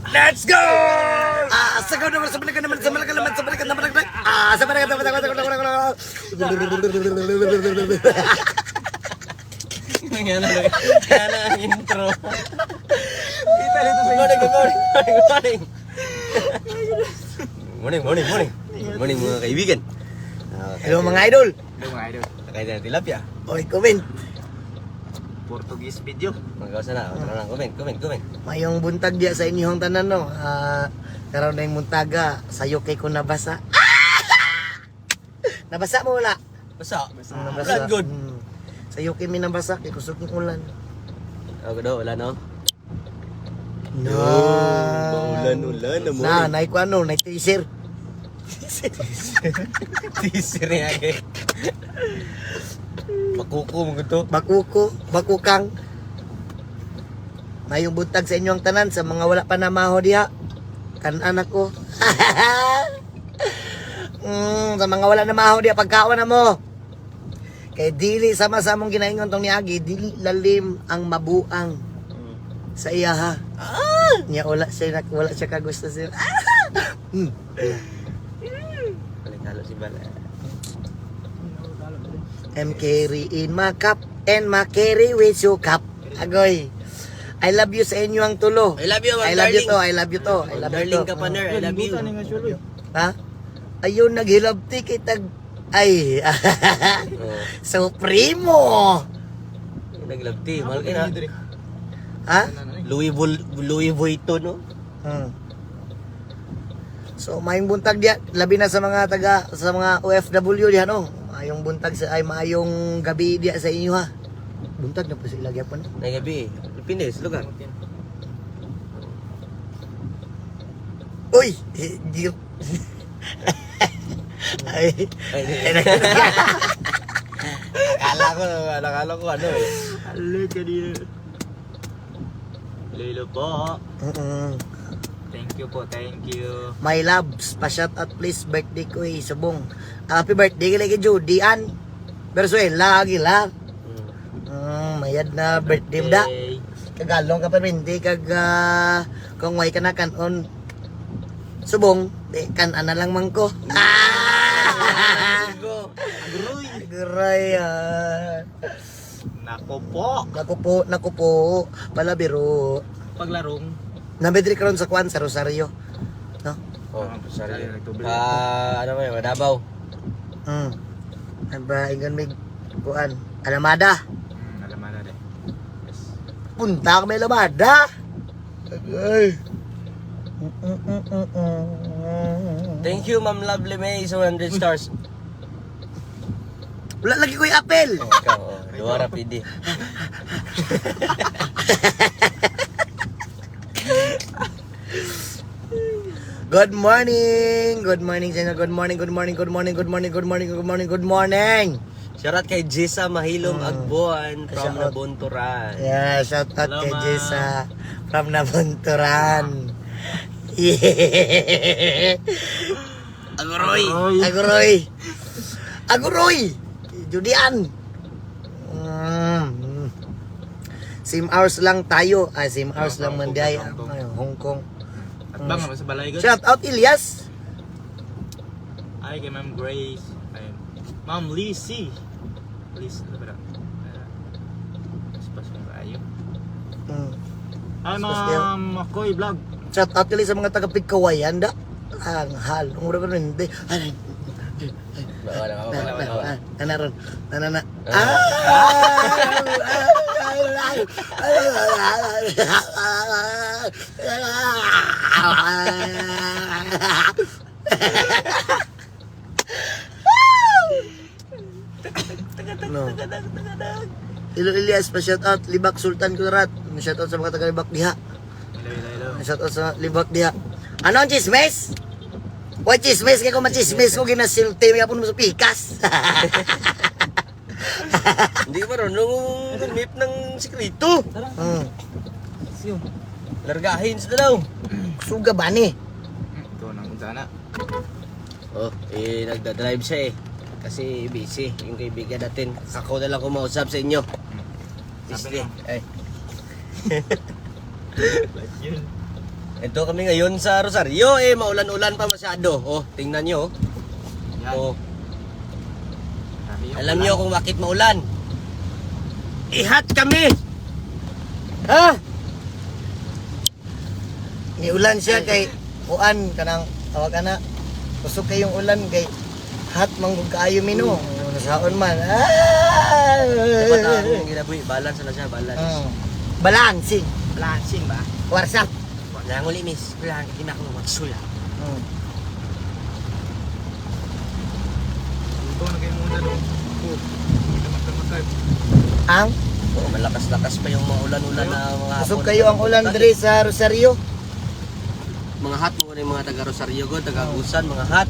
Let's go! Sagaw naman sa balikan naman sa balikan naman sa balikan naman sa balikan naman Yan ang intro. Good morning mga kaibigan. Hello mga idol. Kakain na tilapia. Oy, comment. Portuguese video. Magkausa na. Comment. Mayong buntag diya sa inyong tanan no. Karon na yung muntaga sayo kay ko nabasa. Nabasa mo wala? Basa. Nabasa. Blood good. Sayo kay mi nabasa kay kusog ng ulan. Ako daw, wala no? No. Ulan na mo. Nay ko ano, nay teaser. Teaser niya kay. Makuko mo ito. Bakukang. Mayong buntag sa inyong tanan sa mga wala pa namaho diha. Kanan ako. Sa mga wala namaho diha pagkaon na mo. Kay dili sama-samong ginaingon tong niagi, dili lalim ang mabuang sa iya ha. Nya wala siya kagusto siya. Paling si Bala. I'm carrying my cup and my carry with you cup. Agoy. I love you sa inyo ang tulo. I love you, I love you to. I love you to. I love you Darling to. ka pa, I love you. Ha? Ayun, naghilabti kitag... Ay, Supremo! Naglabti, mahal ka na. Ha? Louis Vuitton, no? So, mayong buntag diya, labi na sa mga sa mga OFW diya, no? Mayong buntag sa, ay mayong gabi diya sa inyo, ha? Buntag na po sa ilagay po na. Nagabi, Pilipinas, lugar. Uy! Ay, Akala ko ano eh. Halo ka diya. Lilo po. Thank you. My loves, pa-shout out please, birthday ko eh, subong. Happy birthday kay Judy Ann. Bersuela, Aguilar. Mayad na birthday mo da. Kagalong ka pa rin, di kung way ka na kanon. Subong, di kanan na lang man ko. Aguroy. Nako po. Palabiro. Paglarong. Nabedri karon sa kwan sa Rosario. No? Oh, sorry. Ano ba yun? Madabaw. Aba, ingan may kuan. Alamada. Alamada de. Yes. Punta ka may Alamada. Ay. Thank you, Ma'am Lovely May. 100 stars. Wala lagi ko yung apel. Oh, ikaw, oh. Luwara, PD. Good morning sa inyo. Good morning. Shoutout kay Jessa Mahilom Agbuan from Nabunturan. Yeah, shout out Hello, kay ma'am. Jessa from Nabunturan. Yeah. Aguroy. Judian. Same hours lang tayo. Same hours lang Manday. Hong Kong. At bang sa balay ko? Shout out Ilyas. Ay kay Ma'am Grace. Ay, Ma'am Lizzie. Please, ano ba? Paspas mo kayo. Ay, Ma'am Makoy Vlog. Shout out kali sa mga taga Pigkawayan da. Ang hal. Ang mura ko rin. Wala. Anaron. Nanana. No. Hello Elias, pa-shout out Libak Sultan Kurat. Shout out sa mga taga Libak diha. Hello. Shout out sa Libak diha. Ano ang chismes? What chismes? Kaya kung machismes ko ginasilti may apon mo sa pikas. Hindi ka marunong rumip ng sikrito. Largahin sa daw. Suga ba ni? Ito nang sana. Oh, nagda-drive siya eh. Kasi busy yung kaibigan natin. Ako na lang kumausap sa inyo. Sabi Ay. Yun. Ito kami ngayon sa Rosario. Maulan-ulan pa masyado. Tingnan nyo. Yan. Grabe yung Alam ulan. nyo kung bakit maulan. Ihat kami! Ha? Ni ulan siya kay kuan kanang tawag ka na. Kusog kayong ulan kay hat manggug kaayo mino. Nasaon man. Dapat ang ginabuhi. Balance na siya. Balance. Balancing. Balancing ba? Warsa. Wala nguli, miss. Wala. Hindi na ako magsula. Ito na kayo muna doon. Hindi naman tamakad. Ang Malakas-lakas pa yung mga ulan-ulan na mga kusog kayo ang ulan diri sa Rosario. Mga hat mo yung mga taga Rosario go, taga Agusan, mga hat.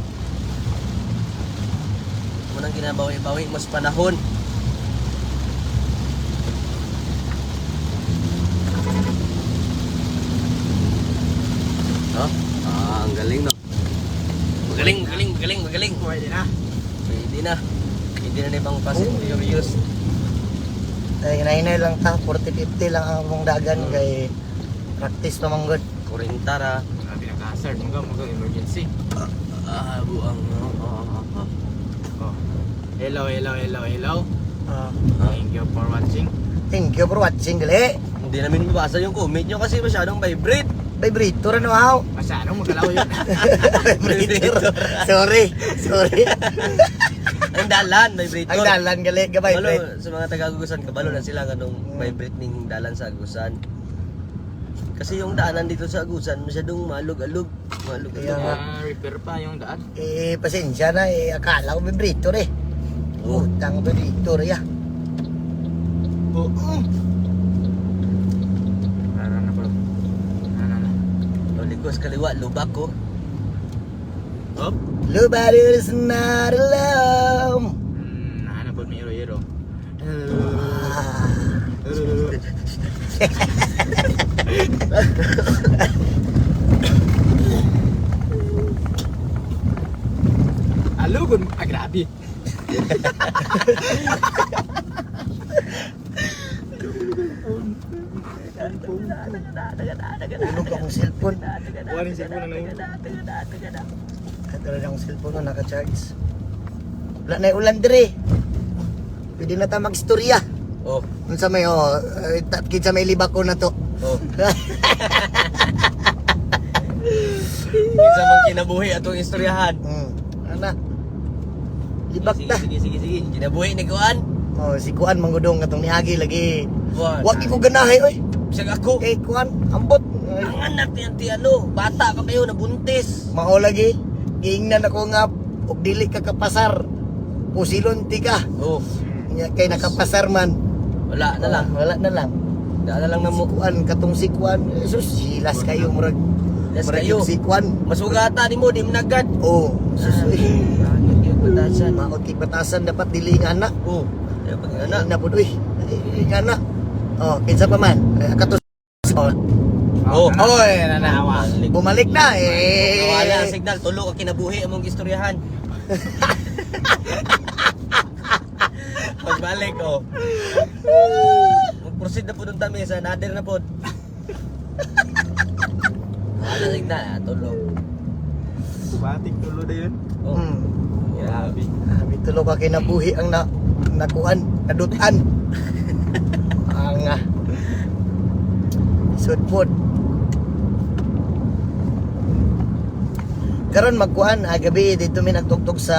Munang ginabawi-bawi mas panahon. Ang galing no. Magaling. Pwede na. Pwede na. Hindi na ibang Fast and Furious. Ay hinay lang ta 40-50 lang ang among dagan kay practice pa man good. 40 ra. Grabe naka-hazard. Mga emergency. Buang. Oh. Hello. Ah, Thank you for watching. thank you for watching gali. Hindi namin mabasa yung comment nyo kasi masyadong vibrate. Vibrator ano haw? Masyadong magalaw yun. Vibrator. Sorry. Ang dalan, vibrator. Ang dalan gali ka vibrate. Balo, sa mga taga-Agusan, kabalo na sila ganong vibrate ning dalan sa Agusan. Kasi yung daanan dito sa Agusan, masyadong malug-alug. Kaya nga. Repair pa yung daan. Pasensya na akala ko vibrator Utang vibrator ya. Ano po? Ligos kaliwa, lubak ko. Up. Nobody is not alone. Ano po may hero. Ah. Alugon. Grabe. Tulog akong cellphone. Waring siya po na lang. Ito na akong cellphone ko naka-charge. Wala na yung ulan dire. Pwede na tayo mag-istorya. Oh, Unsa may kinsa may libak ko na to. oh. Isa mang kinabuhi atong istoryahan. Ana. Libak ta. Sige. Kinabuhi ni Kuan. Si Kuan manggudong katong niagi lagi. Kuan. Wa ko ganahay oy. Bisag ako. Kay Kuan ambot. Ang anak ni Auntie ano, bata pa kayo, nabuntis. Mao lagi. Giingnan ako nga og dili ka kapasar. Pusilon ti ka. Oh, Nya kay nakapasar man. wala na lang. Wala na lang. Wala na lang na Si mo. Kuan katong si Kuan. Jesus, silas kayo murag. Yes, Murag kayo. yung si Kuan. Masugata ni mo, di mo nagad. Oh, Jesus. Batasan. Maot kay batasan dapat dili nga na. Oh, kaya pag anak. Na pud uy. Nga na. Oh, kinsa pa man. Katos. Oh, Oy, nanawa. Bumalik na Nawala ang signal, tulo ka kinabuhi among istoryahan. Pagbalik, oh. Mag-proceed na po nung tami sa nader na po. Nawala ang signal, tulog. Batik tulo na yun. Oh, Grabe. Kami tulo ka kinabuhi ang nakuan, nadutan. Ang sudpod. Karon magkuan gabi dito mi nagtugtog sa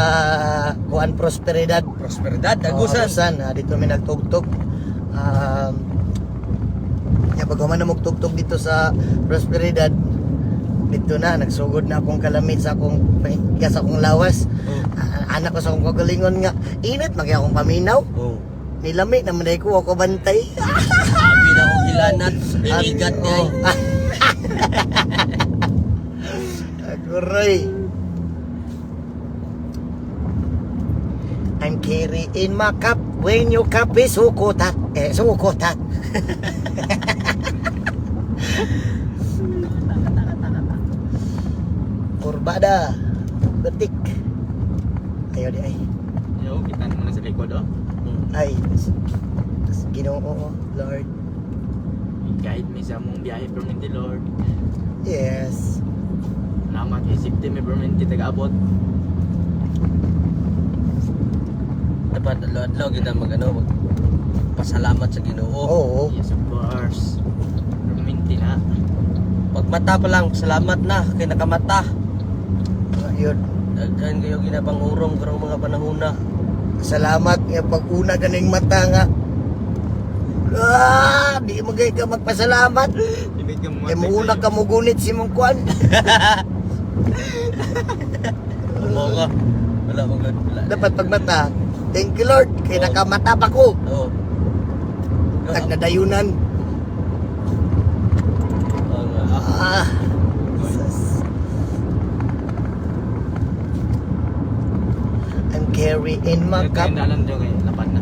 kuan Prosperidad. Prosperidad, Agusan. Dito mi nagtugtog. Pag man na magtugtog dito sa Prosperidad, dito na nagsugod na akong kalamit sa akong gas akong lawas. Anak ko sa akong kagalingon nga init magya akong paminaw. Oh. Nilami naman dahil ko ako bantay. Sabi na akong ilanat, inigat niya eh. Agoray. I'm carrying my cup when your cup is sukutat. Sukutat. Kurbada. Betik. Ayo di ay. Yo, kita muna sa likod, oh. Ay. Ginoo, Lord. Guide me sa mong biyahe from the Lord. Yes. safety may permanente taga-abot. Dapat adlaw kita magpasalamat sa Ginoo. Oo. Yes, of course. Permanente na. Pag mata pa lang, salamat na kay nakamata. Yun. Daghan kayo ginapangurong karong mga panahona. Salamat nga pag-una ganing mata nga. Di magay ka magpasalamat. Limit ka mo. Kaya muna ka mo gunit si mong kuan. Mo ka. Wala mo gud. Dapat pag mata, thank you Lord, kay nakamata pa ko. Oo. Tag nadayunan. Sus. I'm carrying my cup. Dalan dyan kayo, lapan na.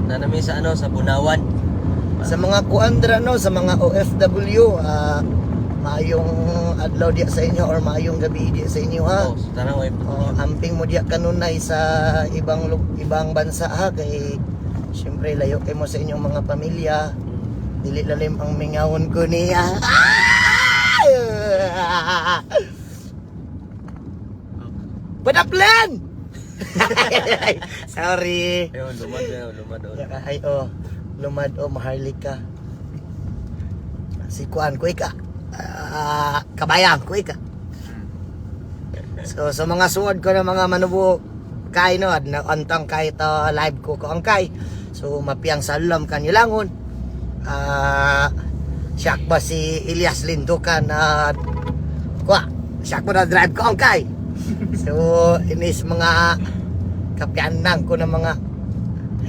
Nanami sa sa Bunawan. Sa mga kuandra no, sa mga OFW, maayong adlaw diya sa inyo or maayong gabi diya sa inyo ha. Oh, tanang way. Amping mo diya kanunay sa ibang bansa ha kay syempre layo kay mo sa inyong mga pamilya. Dili lalim ang mingawon ko niya. Padaplan! Sorry. Ayun, lumad. Ay lumad maharlika. Si Kuan ko ika. Kabayang ko ika. So sa mga suwad ko na mga manubo kay no na antang kay to live ko ang kay. So mapiang salam kanilangon. Siyak ba si Elias Lindukan na siyak mo na drive ko ang kay. So inis mga kapyanang ko na mga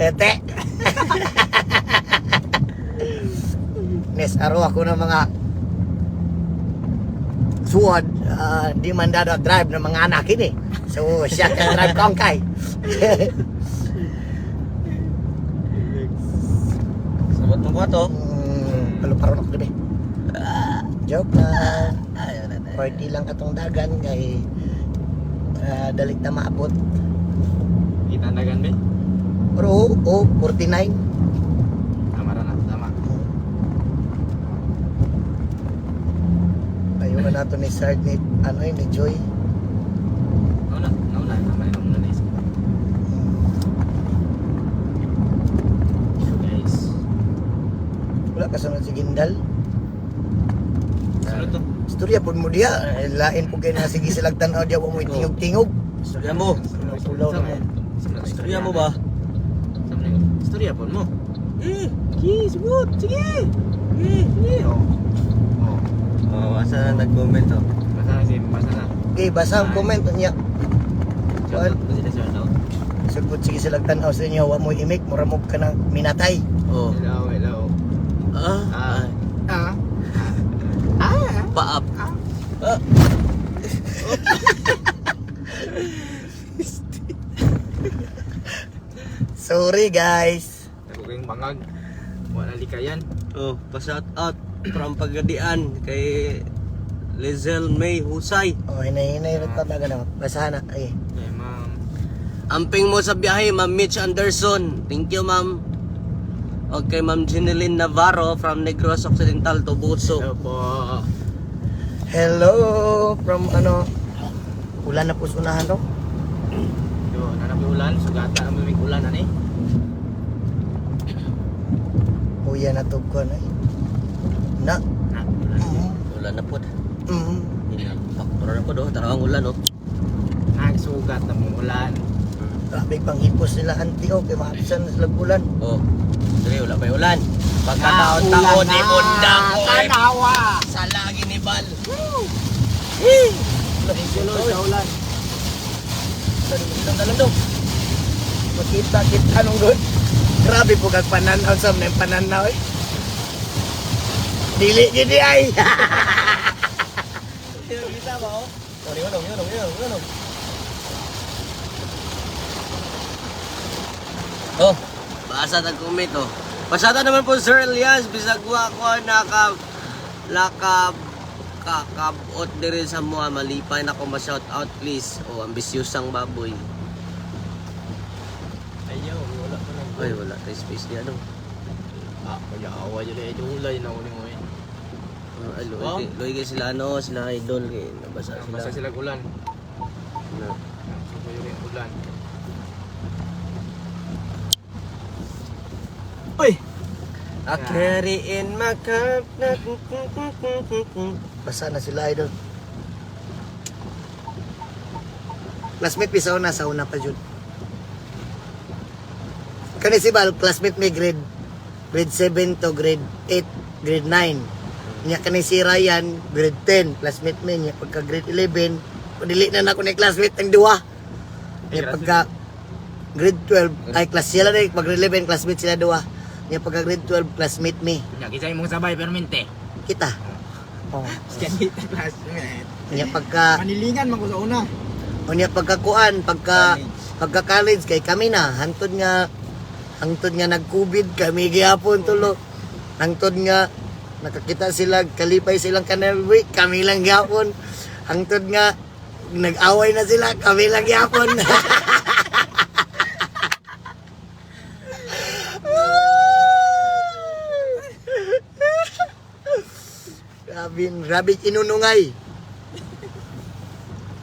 hete. Nes aro ako ng mga suwad di mandado drive ng mga anak ini. So siya ka drive ko ang kay. Sabat mo ba to? Paron ako gabi. Joke lang. Ayun na. Party lang atong dagan kay dalit na maabot. Kita dagan ba? Pero 49. Tama na, tama. Ayaw na nato ni Sard ni ni Joy. Nauna, tama na muna na isip. So guys, Wala ka sunod si Gindal. sunod to. Istorya po mo diya. Lain po kayo na sige silang tanaw diya. Huwag mo itingog-tingog. Istorya mo. Tulaw na mo. Istorya mo ba? Istorya po mo. Sige, sugot. Sige. Oh. Oh, asa na nag-comment to? Basa na. Okay, basa ang comment niya. Shout out po sila, shout out. Sugod sige silang tanaw sa inyo. Huwag mo imik. Muramog ka ng minatay. Oh. Hello. Ah. Paap. Sorry guys. Ako kayong bangag. Wala likayan. Oh, pa-shout out from Pagadian kay Lizel May Husay. Oh, hinay-hinay rin talaga na. Basahan na. Ay. Okay, ma'am. Amping mo sa biyahe, Ma'am Mitch Anderson. Thank you, Ma'am. Okay, Ma'am Jeneline Navarro from Negros Occidental, Tubuso. Hello po. Hello from ulan na po sa unahan to. Yo, nanapi ulan. Sugata ang may ulan na ni. Uya na to ko na. Na. Ulan. Ulan na po. Mm. Faktor na po do. Tarawang ulan, oh. Nagsugat na mo ulan. Grabe pang hipos nila anti o kay maabisan na sila ulan. Oh. Sige, wala pa yung ulan. Pagkataon-taon ni Bundang ko. Tanawa. Sa lagi ni Bal. Thank you Lord sa ulan. Dalam dong. Makita anong good. Grabe po kag pananaw sa mga pananaw eh. Dili gidi ay. Kita ba, oh? Yun. Oh, basa nag-comment, oh. Pasada naman po Sir Elias, bisagwa ko kakabot diri sa mga malipay na ko ma-shout out please. Oh, ambisyosang baboy. Ayaw, wala pa lang. Ay, wala tayo space di ano. Kaya awa yun eh. Yung ulay na uling mo eh. Ay, loy kay sila ano, sila idol kay nabasa sila. Basta sila ulan. Na. Susuyo yung ulan. I carry in my cup. Basa na sila idol. Classmate mi sa una pa jud. Kani si Bal, classmate mi grade 7 to grade 8, grade 9. Nya kani si Ryan, grade 10, classmate mi nya pagka grade 11, padili na nako ni classmate ang duha. Nya pagka grade 12, ay class sila na pag grade 11 classmate sila duha. Nya pagka grade 12 classmate mi. Nya kisay mong sabay permente. Kita. Oh. Skanita classmate. Nya pagka Manilingan man ko sa una. o nya pagkakuan, pagka college kay kami na hantod nga nag-COVID kami gihapon tulo. Hangtod nga nakakita sila kalipay silang Canal Week kami lang gihapon. Hangtod nga nag-away na sila kami lang gihapon. Grabe inunungay.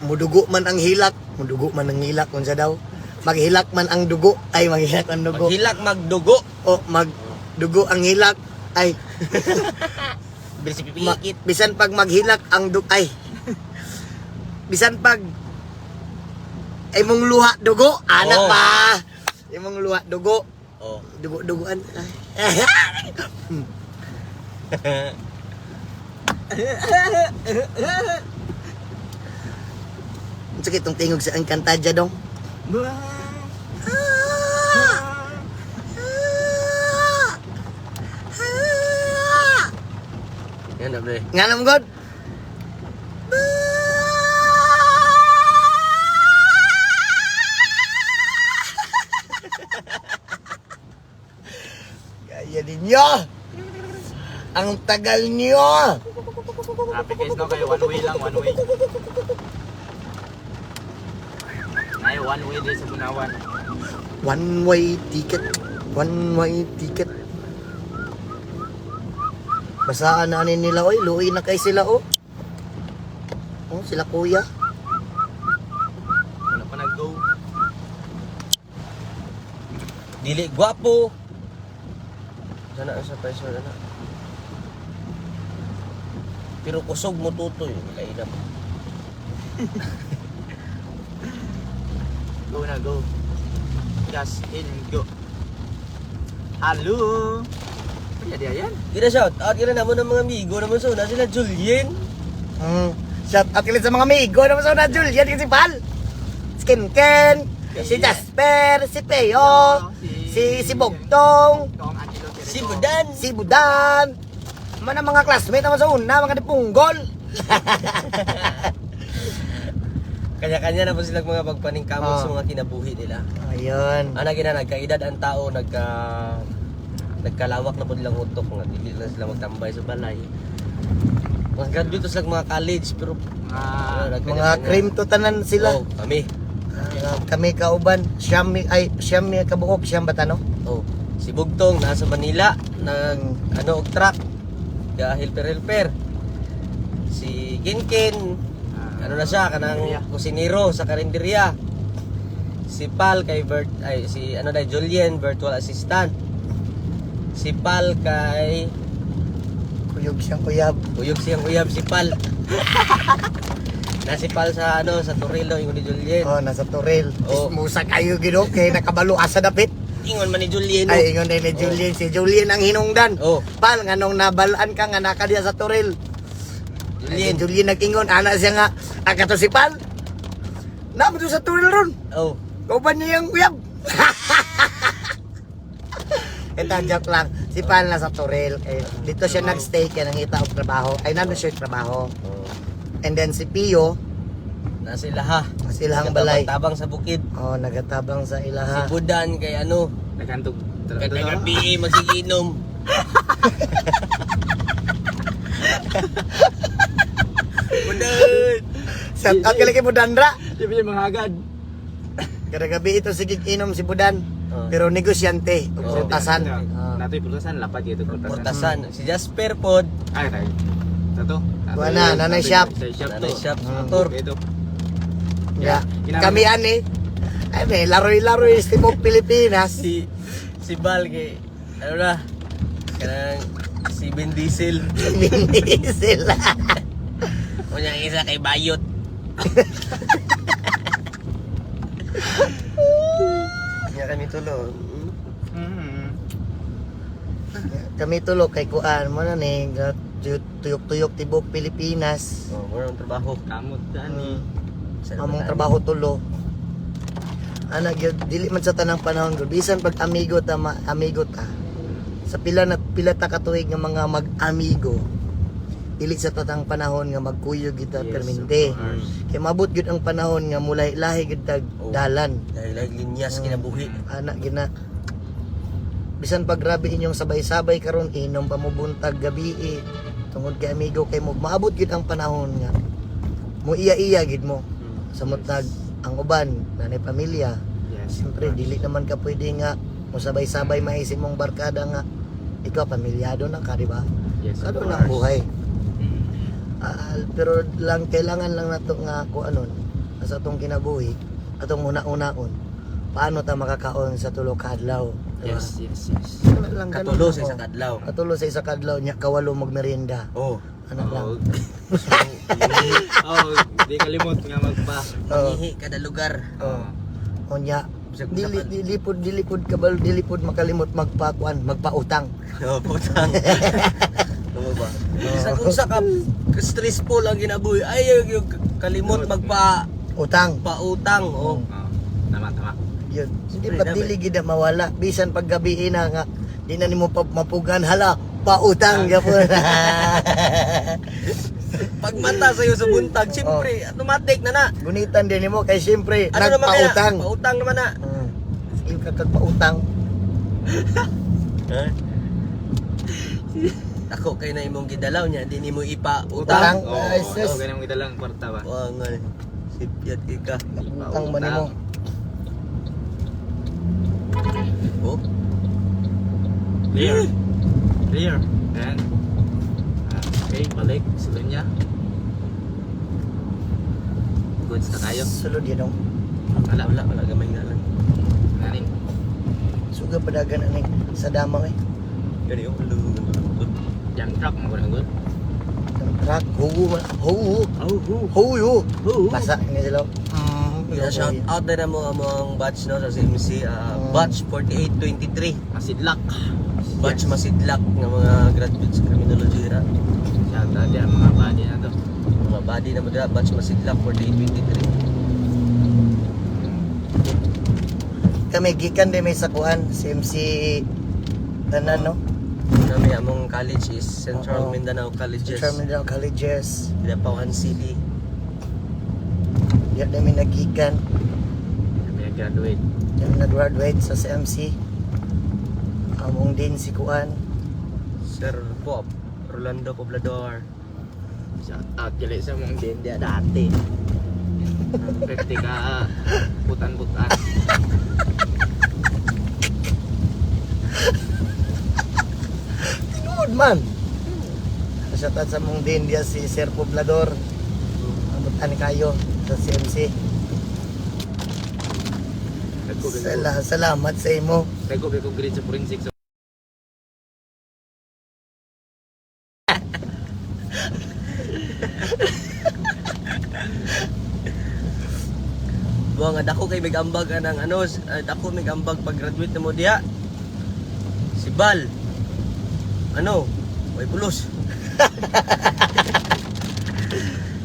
Mudugo man ang hilak kung sa daw. Maghilak man ang dugo, ay maghilak ang dugo. Maghilak magdugo. O magdugo ang hilak, ay Bilis pipikit. bisan pag maghilak ang dugo, ay bisan pag ay mong luha dugo, anak Oo. pa. Imong luha dugo, Oh. dugo-duguan. Sige, itong tingog sa Encantadia dong. Yan na bre. Nga naman, God. Gaya din nyo. Ang tagal nyo. Happy case no kayo, one way lang, one way. Nay, one way din sa Bunawan. One way ticket. One way ticket. Basaan na anin nila, oy. Luoy na kay sila, oh. Oh, sila kuya. Wala pa nag-go. Dili gwapo. Sana sa peso na. Pero kusog mo tutoy, kainam. Go na, go. Just in, go. Halo. Kaya dia yan? Gina shout out gina naman ng mga amigo naman sa una sila Julien. Shout out ulit sa mga amigo naman sa una, Julian, si Pal. Skin Ken, si Jasper, si Peo, si Bogtong, Ito ang Angelo Terredo. Si Budan. si Budan. Mana mga classmate naman sa una, mga dipunggol. Kanya-kanya na po silang mga pagpaningkamot Ah. sa mga kinabuhi nila. Ayun. Ana gina nagkaedad ang tao, nagkalawak na po nilang utok, nga dili na sila magtambay sa balay. Mga graduate sila mga college pero Mga cream to tanan sila. Oh, kami. Kami kauban, siyam kabuok, siyam batano. Oh, si Bugtong nasa Manila nag og truck. Ga helper. Si Kinkin na siya kanang kusinero sa karinderya. Si Pal kay si Julien virtual assistant. Si Pal kay Kuyog siyang kuyab. uyog siyang uyab si Pal. Na si Pal sa sa Torilo ingon ni Julien. Oh, nasa Toril. Oh. Musa kayo gino kay nakabalo asa dapit. Ingon man ni Julien. Ay, ingon din ni Julian. Si Julian ang hinungdan. Oh, Pal, nga nung nabalaan ka nga naka diya sa Toril. Julien. Si Julian nag-ingon, ana siya nga, akato si Pal. Naman doon sa Toril ron. Oh, Kauban niya yung uyab. Ito, joke lang. Si Pal na sa Toril. Eh, dito siya nag-stay kaya nangita og trabaho. Ay, nandun siya yung trabaho. oh. And then si Pio, Na sila ha. silahang balay. Tabang sa bukid. Oh, nagatabang sa Si ilaha. Budan kay Nagkantog. kada gabi magiginom. Budan. Shout out kay Budandra. Di ba yung mga agad? Kada gabi ito sige inom si Budan. Oh. Pero negosyante, ug Oh. prutasan. Natoy pultasan, lapad dito pultasan. Portasan. Si Jasper pod. Ay, tayo. Sa to. Wala, nanay shop. Nanay shop, Mm. motor. Ito. Ya. Kinala- Kami ani. Ay, may laro-laro yung Timog Pilipinas. Si Bal kay ano na kanang si Vin Diesel. Sila. O niya isa kay Bayot. Nya kami tulo. Kami tulo kay kuan mo na ni tuyok-tuyok tibok Pilipinas. Oh, mo trabaho. Kamot dani. Among trabaho tulo. Ana gyud dili man sa tanang panahon gud bisan pag amigo ta amigo ta. Sa pila ta katuig nga mga mag-amigo. Dili sa tatang panahon nga magkuyog kita permente. Kay mabot gyud ang panahon nga mulay lahi gyud tag dalan. Dahil linyas kinabuhi. Ana gina bisan pag grabe inyong sabay-sabay karon inom pa mo buntag gabi tungod kay amigo kay mo maabot gyud ang panahon nga mo iya-iya gid mo samot nag ang uban nanay pamilya. Yes. Siyempre dili naman ka pwede nga mo sabay-sabay maisip mong barkada nga ikaw pamilyado na ka di ba? Yes. Ano na ang buhay. Pero lang kailangan lang nato nga ko anon sa atong kinabuhi atong una-unaon paano ta makakaon sa tulo ka adlaw. Diba? Yes. Lang ganun Katulo lang, sa isa oh. kadlaw. Katulo sa isa kadlaw nya kawalo magmerienda. Oh, Ano lang. Di kalimot nga magpa. Oh. mangihi kada lugar. Oh. O nya Bisag dilipod kabal dilipod makalimot magpautang. Oh, putang. Ano ba? Sa unsa ka stressful ang ginabuhi. Ay yung kalimot Utang. pautang. Oh. Tama. Yun. Hindi Siyempre, pa dapat. dili gid na mawala bisan pag gabi na nga di na nimo mapugan hala pautang gyapon. Pag mata sa'yo sa buntag, siyempre, automatic na na. Gunitan din nimo kay siyempre Ano naman kaya? nagpautang. Pautang naman na. Sige ka kagpautang. Ha? Ako kay na imong gidalaw niya, di nimo Utang. ipa-utang. Ay, sis. Ganyan kita lang kwarta ba. Wangal. Sipyat ka. Utang man nimo. Oh, Clear. Ayan. Okay, balik. Sulun niya. Goods na kayo. Sulod yun oh. wala gamay nga lang. Nanin. Suga padagan ani sa dama eh. Gani yung lulungod. Jam truck mo ko good. Ang truck, huwu man. Huwu. Oh, Huwu. oh. Basa nga sila. Shout out na mo among batch no sa CMC, batch 4823. Masidlak. Batch masidlak ng mga graduates sa criminology ra. Shout out yan mga body na to. Mga body na mo dira, batch masidlak 4823. Kami gikan din may sakuan CMC tanan no. Nami among college is Central Oo. Mindanao Colleges. Terminal Colleges. Dapawan City. Diyan namin nagikan. May graduate. Diyan nag-graduate sa CMC. Among din si Kuan. Sir Bob Rolando Poblador. Shout out kili sa mong din dia dati. 50 ka putan-putan. Tinuod man. Shoutout sa mong din dia si Sir Poblador. Abutan kayo sa CMC. Salamat sa imo. Rego ko grade sa forensic. Buang nga dako kay migambag anang ano, dako migambag pag graduate na mo diha. Si Bal. Ano? May pulos.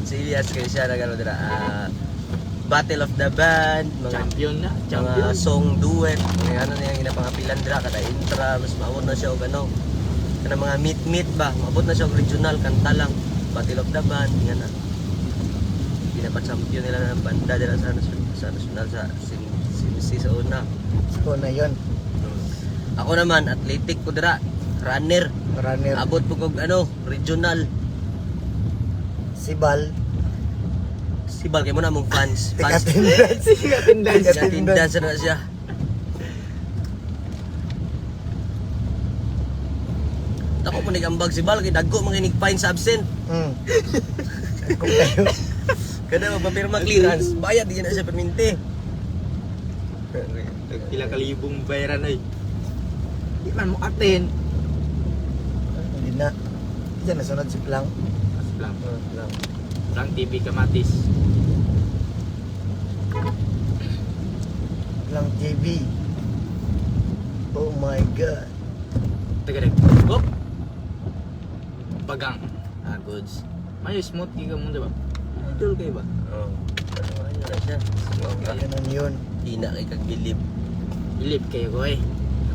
Si Elias kay siya nagano dira. Battle of the Band, mga Champion na. mga Champion. song duet, mga ano na yung ginapangapilan dira kada intra, mas maabot na siya og ano. Kana mga meet ba, maabot na siya og regional kanta lang. Battle of the Band, nga na. Pinapa-champion nila ng banda dira sa national sa CMC sa una. So na yon. Ako naman athletic ko dira, runner. Runner. Abot po kog ano, regional. Si Bal. Si Bal kay mo na mong fans. Fans. Attendance. Attendance na siya. Ako Ako mo nagambag si Bal, kay dagko manginig fine sa absent. Kung kayo. Kada magpapirma clearance, bayad din na siya perminti. Pila kalibong bayaran ay. Di man mo atin. Hindi na. Diyan nasunod si Plang. Mas lang TV kamatis. Plang TV. Oh my God. Taga hop. Pagang. Goods. Mayo smooth giga mo diba? Idol kay ba? Oh. Ano na siya? Ganun yun. Di na kay kagbilib. Bilib kayo ko eh.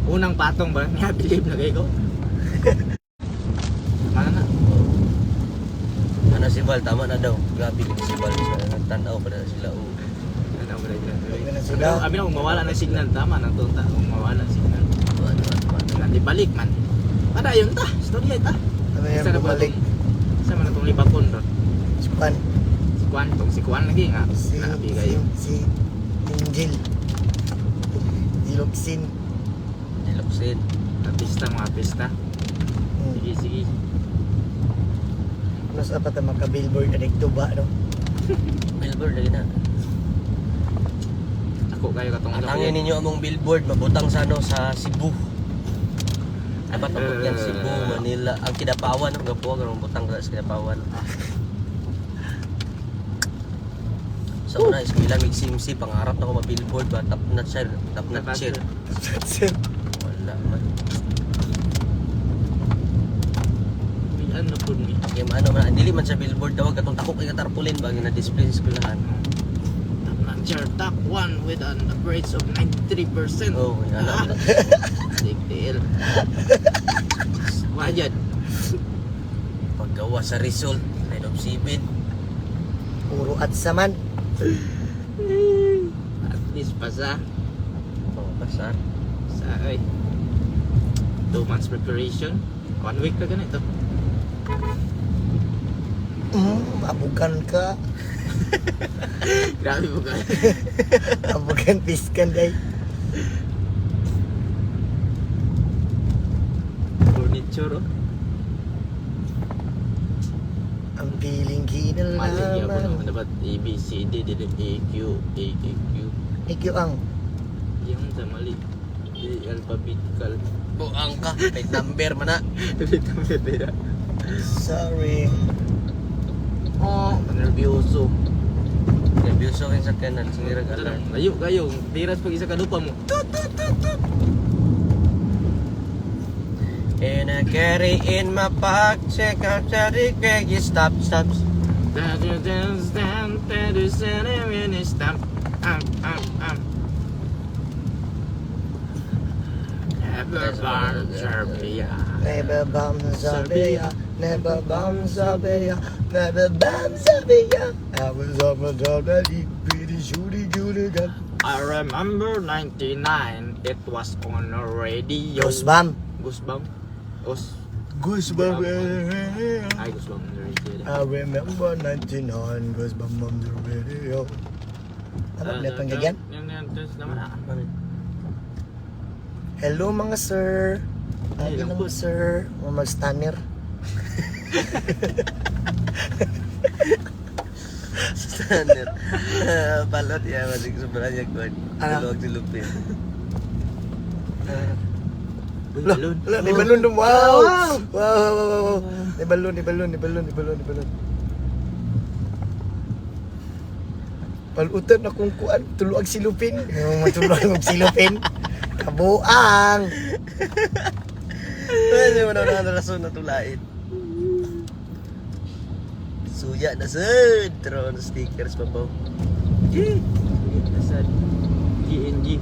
Unang patong ba nga bilib na kayo ko? Mana na? Ano si Bal, tama na daw. Grabe kini si Bal. Nagtanaw pa na sila. Oh. Ano ba rin? Ganun Pero sila. abi na kung mawala ng signal tama nang tunta kung mawala ng signal. Nanti balik man. Ada yun ta, story ta. Ano yan, Isa na ba bumalik. itong- Isa man itong libakon ron. Si Pan. Si Kwan lagi nga. Si Nabi kayo. Angel. Diloksin. Diloksin. Mga pista. Sige. Ano sa pata maka-billboard na dito ba, no? Billboard lagi na. Ako kayo katong Atangin ninyo among billboard mabutang sa ano sa Cebu. Dapat abot yan Cebu, Manila, ang Kidapawan, ang gapo ang butang sa Kidapawan. So na eskwela mig simsi pangarap na ko ma-billboard ba top notch sir. Wala man. Ano po ni? Yung ano man, dili man sa billboard tawag katong takok kay tarpaulin ba nga na-display sa eskwelahan. Top 1 with an average of 93%. Oh, alam na. Big deal. Wajad. Paggawa sa result, 9 of 7. Puro at saman. At least pasa. Oh, pasar. Sa ay 2 months preparation. 1 week na ganito. Mabukan ka. Grabe mo ka. Mabukan piskan day. Furniture oh. Ang piling Mali niya po naman kinalaman. dapat A, B, C, D, D, E, Q, A, E, Q. Thank you, Ang. Yung sa mali. D, alphabetical. Buang ka, may number man na. Dito mo beda. Sorry. Oh, nervyoso. Nervyoso kayo sa kanan, sinirag alarm. Layo kayo, tiras pag isa kadupa mo. And I carry in my pocket, check out the craig, stop. Never born Serbia. Never bomb Serbia. Never bomb Serbia. Never bomb Serbia. I was on my job that he pretty shooty gun. I remember 99, it was on the radio. Goosebump. Goosebump? Goosebump. Ay, Goosebump on the radio. I remember 99 Goosebump on the radio. Tama na itong gagyan? Yan, naman na. Hello mga sir. Ay, Hello lambot. mga sir. Mga mag-stunner. Standard. Balot ya, masih sebenarnya kuat. Balot di lupin. Uy, balon. Wala, may balon dun. Wow! Wow! May balon. Palutan akong kuan, tuluag silupin. Yung matuluag kong silupin. Kabuang! Ano mo na rason na tulain. Suya na sud, drone stickers pa po. Nasa GNG.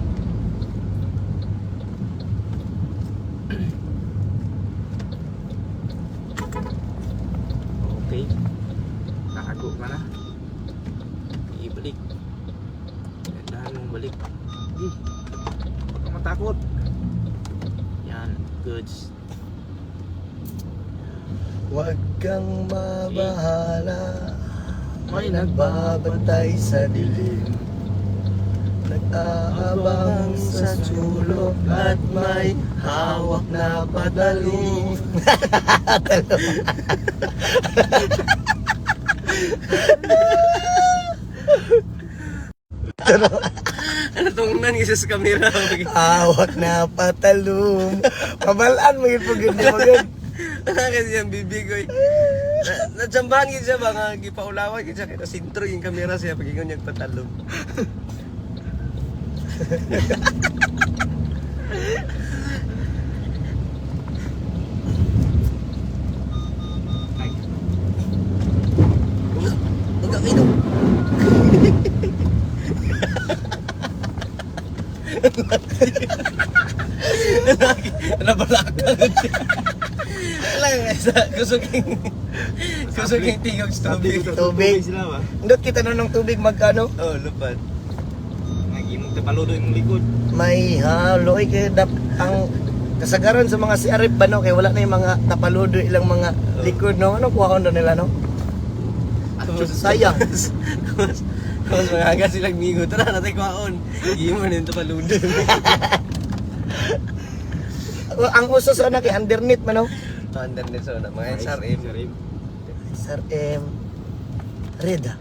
Okay. Nakago ka na. Ibalik. Dahan mong balik. Huwag kang matakot. Yan. Goods. Huwag kang mabahala. May May nagbabantay sa dilim. Nag-aabang sa sulok at may hawak na patalong. Ano tong isa sa kamera? Hawak na patalong. Pabalaan mo yung paganda magand. Ano kasi yung bibig ko. Natsambahan ko siya ba nga gipaulawan ko siya. Kaya sintro yung kamera siya pag ingon niyang patalong. Huwag kang ino. Nabalakang siya. Alam nga sa kusuging tingog sa tubig. Tubig. sila ba? Ndot kita na ng tubig magkano? Oh, lupad. Nagimong tapaludo yung likod. May haloy kay ang kasagaran sa mga siarip ba no kay wala na yung mga tapaludo ilang mga likod no ano kuhaon na nila no sayang. Tapos mga silang mingo. Tara natin kuhaon. Hindi mo nito paludo. Ang uso sa anak kay underneath man no Underneath so na mga SRM. SRM Reda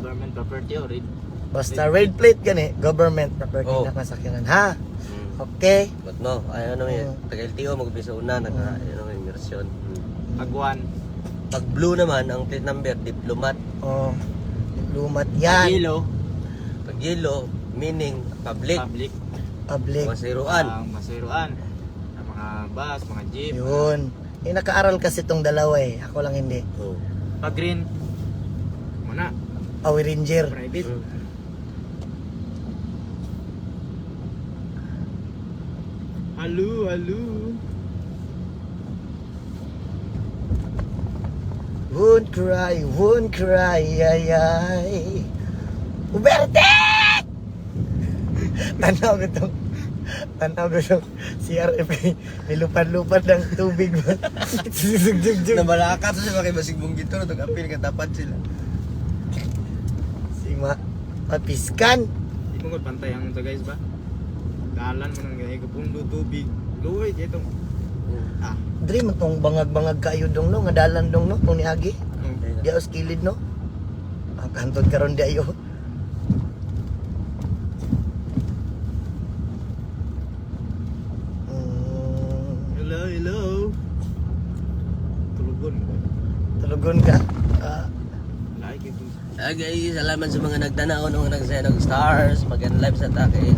Government property o red. basta red plate gani government property Oh. na masakyanan ha okay But no, ayaw naman yun. Taga-LTO mag-umpisa una, immersion. Pagwan. Pag blue naman, ang plate number, diplomat. oh lumat yan Yellow. Pag yellow, meaning public. Public. public Ang masiruan. Ang mga bus, mga jeep. yun nakaaral kasi tong dalawa eh ako lang hindi Oh. Pag green. Muna. Power Ranger Private. Halo. won't cry ay Uberte tanaw ko itong CRF nilupad-lupad ng tubig mo Zug-zug-zug. Nabalakat sa mga kay Basig Bunggito, nag-apil katapat sila. Si Papiskan Di mo pantay ang guys ba? Dalan mo nang gaya kapundo tubig. Luway dito. Ah. Dre man tong bangag-bangag kayo dong no nga dalan dong no tong niagi di aus kilid no ang kantod karon di ayo Hello. tulugon ka Like ito. Guys, salamat sa mga nagtanaw nung nagsaya ng stars. Mag-live sa take.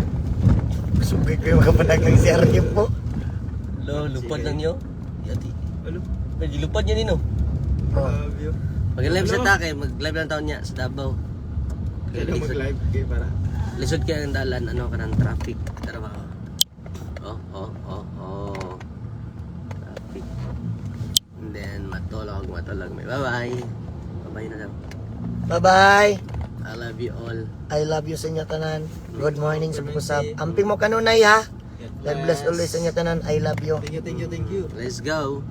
subig ko yung makapanag ng CRF po Lupad lang nyo. Yati. Hello. Nagilupad nyo nino. oh. Love you. Mag-live sa take. Mag-live lang taon niya sa Davao. Kaya mag-live kayo para. Lisod kaya ang dalan, ano ka ng traffic. Tara ba? Oh. Traffic. And then, matulog. May bye-bye. Bye-bye na daw. bye bye I love you all. I love you sa inyo tanan good morning sa pag-usap amping mo kanunay ha God bless always sa inyo tanan I love you Thank you. Let's go.